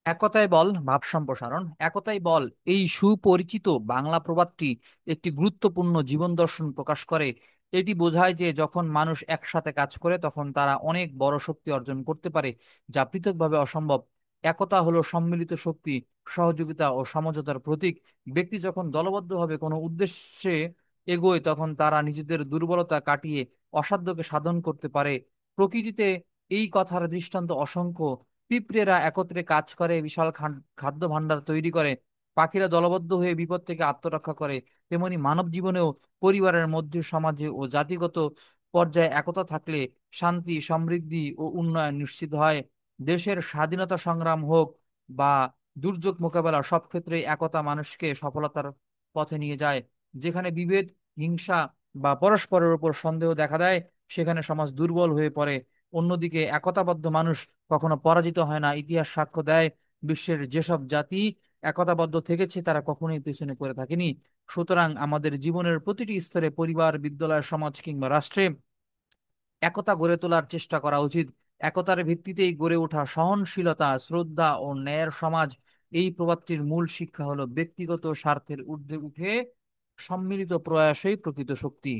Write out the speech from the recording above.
একতাই বল ভাব সম্প্রসারণ, একতাই বল, এই সুপরিচিত বাংলা প্রবাদটি একটি গুরুত্বপূর্ণ জীবন দর্শন প্রকাশ করে। এটি বোঝায় যে যখন মানুষ একসাথে কাজ করে তখন তারা অনেক বড় শক্তি অর্জন করতে পারে, যা পৃথকভাবে অসম্ভব। একতা হলো সম্মিলিত শক্তি, সহযোগিতা ও সমঝোতার প্রতীক। ব্যক্তি যখন দলবদ্ধভাবে কোনো উদ্দেশ্যে এগোয় তখন তারা নিজেদের দুর্বলতা কাটিয়ে অসাধ্যকে সাধন করতে পারে। প্রকৃতিতে এই কথার দৃষ্টান্ত অসংখ্য। পিঁপড়েরা একত্রে কাজ করে বিশাল খাদ্য ভাণ্ডার তৈরি করে, পাখিরা দলবদ্ধ হয়ে বিপদ থেকে আত্মরক্ষা করে। তেমনি মানব জীবনেও পরিবারের মধ্যে, সমাজে ও জাতিগত পর্যায়ে একতা থাকলে শান্তি, সমৃদ্ধি ও উন্নয়ন নিশ্চিত হয়। দেশের স্বাধীনতা সংগ্রাম হোক বা দুর্যোগ মোকাবেলা, সব ক্ষেত্রে একতা মানুষকে সফলতার পথে নিয়ে যায়। যেখানে বিভেদ, হিংসা বা পরস্পরের উপর সন্দেহ দেখা দেয় সেখানে সমাজ দুর্বল হয়ে পড়ে। অন্যদিকে একতাবদ্ধ মানুষ কখনো পরাজিত হয় না। ইতিহাস সাক্ষ্য দেয় বিশ্বের যেসব জাতি একতাবদ্ধ থেকেছে তারা কখনোই পেছনে পড়ে থাকেনি। সুতরাং আমাদের জীবনের প্রতিটি স্তরে, পরিবার, বিদ্যালয়, সমাজ কিংবা রাষ্ট্রে একতা গড়ে তোলার চেষ্টা করা উচিত। একতার ভিত্তিতেই গড়ে ওঠা সহনশীলতা, শ্রদ্ধা ও ন্যায়ের সমাজ। এই প্রবাদটির মূল শিক্ষা হলো ব্যক্তিগত স্বার্থের ঊর্ধ্বে উঠে সম্মিলিত প্রয়াসই প্রকৃত শক্তি।